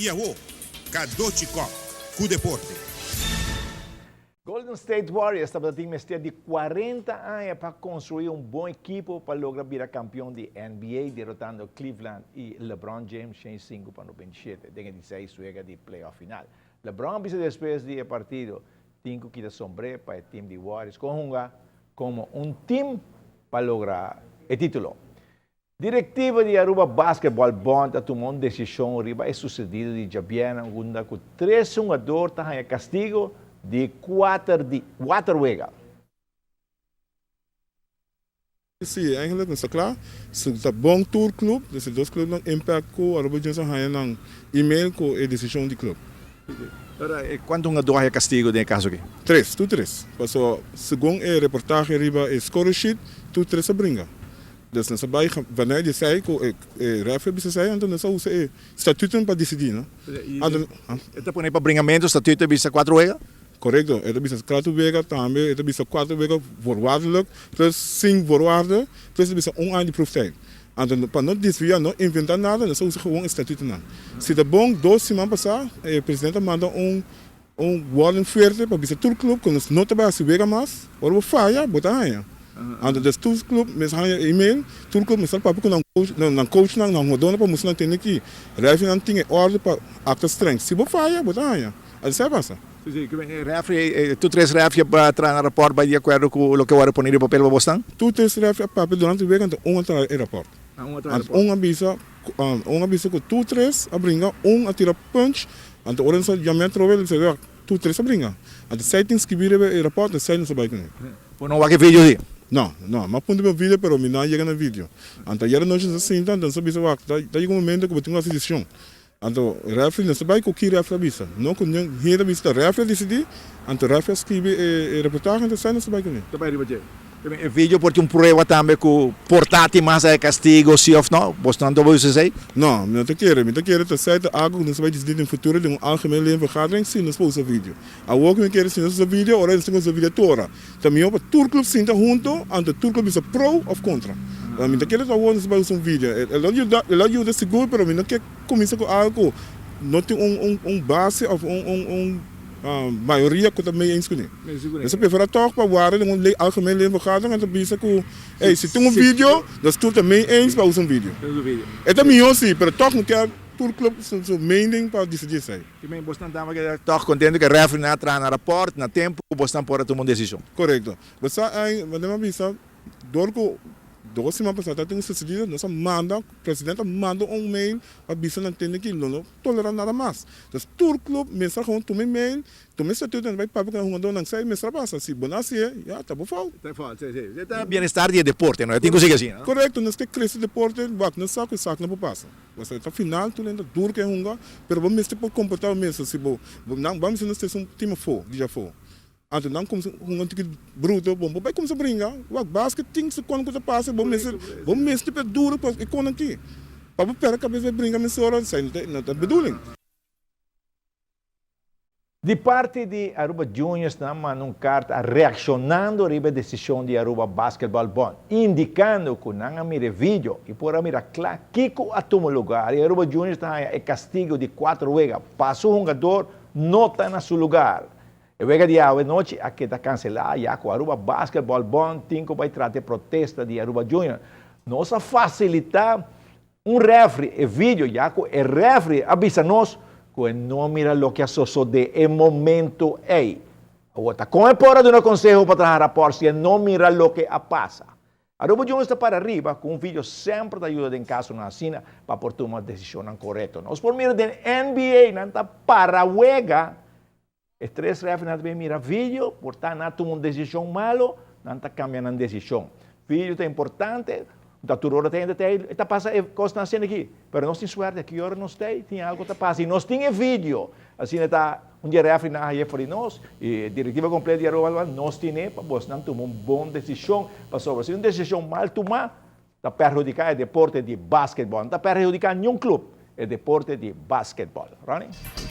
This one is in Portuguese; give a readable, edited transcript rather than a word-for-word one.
E a Kadochikop, com o deporte. Golden State Warriors estava time de 40 anos para construir um bom equipo para lograr virar campeão de NBA, derrotando Cleveland e LeBron James 105 para 97. Tem 16 juega de playoff final. LeBron precisa depois do partido, tem que dar sombre para o time de Warriors, como um time para lograr o título. Diretiva de Aruba Basketball Bond tomou uma decisão riba é sucedido de Jabiana, onde com 3 jogadores está castigo de 4 weken. Sim, eigenlijk is het klaar. Het is een bon tourclub, dus de club dan impact ko, Aruba Johnson gaan dan e-mail ko e decisão de club. Quanto jogador é castigo nesse caso aqui? 3, tu 3. Paso, segundo a reportagem riba e score sheet, tu 3 a bringa. Dus nessa baia, wanneer je zei ko refer bisa zei, então nessa usa e statuten para decidir, não? Então põe para bringamento, estatuto bisa 4 weken? Correcto, het is 4 weken, também het is 4 weken voorwaardelijk, plus 5 voorwaarden, plus het is een aan die proeftijd. En dan para não desviar, não inventar nada, nós usamos gewoon een statuto não. Se tá bom, 2 semanas passar, o presidente manda warning fuerte para bisa tour club, quando não tá bem se vega mais, ou o falha, bota aí. En dus tour club, mes gaan je e-mail, tour club, mes papi ko nang coach nang modona para musnang tiniki, refi nang tingi order para acta strength. Se bo falha, bota aí. Assim se passa. Tu três refri para entrar no aeroporto vai de acordo com o que eu vou pôr no papel para você? Tu três refri para durante o weekend entrar no aeroporto. Avisa que tu três a brincar, atira punch, ante oren sa jamen trove, tu três a brincar. Ante settings que vira no aeroporto, sai no sa bike. Não vai que vídeo aí? Não, mas ponto meu vídeo, pero me não chega no vídeo. Ante era nós assim, então só bisa wak, daí um momento que eu tenho uma decisão. Então, refri não sabe o que refri avisa. Não quando ele avisa refri decidi, então refri escreve reportagem, então sai não sabe que nem. Também riba o vídeo porque prova também que portátil mais é castigo, sim ou não? Você não vai dizer? Não, não te quero. Me te quero te sair de algo não sabe decidir no futuro de algemene levenvergadering, sim, não se vídeo. A outra me quero sim esse vídeo, ora não se vídeo toda. Também o tour club sinta junto, ante tour club é pro ou contra. Me te quero te não se vai um vídeo. Ela ajuda seguro, pero me não quer começar com algo não tem base ou maioria que também é isso que é. Se prefere toch para guardar um algemene levenvergadering en te bisa que, se tem vídeo, dan tu também eens para usar vídeo. É também assim, pero toch não quer tour club sua mening para decidir sai. Também você não está toch contente que refri na entra na rapport, na tempo, você não pode tomar uma decisão. Correto. Você aí, mas bisa, dorco 2 semanas passadas tem sucedido, nossa o presidente manda mail para bisa não tem que não tolerar nada mais. Então, tour club, mensagem com tu mail, tu me estatuto vai para que não sai, mensagem passa, se bonassi, já tá bom fal. Tá fal, sim. Está bem-estar de deporte, não é? Tem que seguir assim, não? Correto, nós que cresce deporte, não sabe que saco não passa. Você está final, tu lembra duro que é hunga, pero vamos ter por comportar mesmo, se vamos nós ter um time for, já for. Então não como um antigo bruto, bom, vai começar a brincar, o basquete tem que quando você passa, vamos mesmo tipo duro para o aqui. Para perder a cabeça brincar mais hora, sai não tá bedoeling. De parte de Aruba Juniors, mandou carta reaccionando a decisão de Aruba Basketball Bond, indicando que não mire vídeo e por mirar claro que a tomar lugar. E Aruba Juniors está em castigo de 4 wegas. Passou um jogador, não está no seu lugar. E vega de hoje noite aqui está cancelado já com Aruba Basketball Bond, tem que vai tratar protesta de Aruba Junior. Nossa facilitar refri e vídeo já com o refri avisa nós que não mira o que sucede de momento aí. Agora, como é por de um conselho para trazer rapport se não mira o que passa. Aruba Junior está para arriba com um vídeo sempre ajuda em caso na China para por tomar decisão correta. Nós por mira de NBA não está para wega. Os 3 refs não devem mirar vídeo, portanto, não tomam uma decisão malo, não está cambiando a decisão. Vídeo é importante, da turora tem detalhe, está passando coisa na cena aqui, mas nós temos sorte, aqui hora nós tem algo que está passando, e nós temos vídeo. Assim está, dia refs na área para nós, e diretiva completa de Aruba, nós temos, para você não tomar uma boa decisão, para sobre, se uma decisão mal tomar, está perjudicando o deporte de basquetebol, não está perjudicando nenhum clube, o deporte de basquetebol. Ronnie?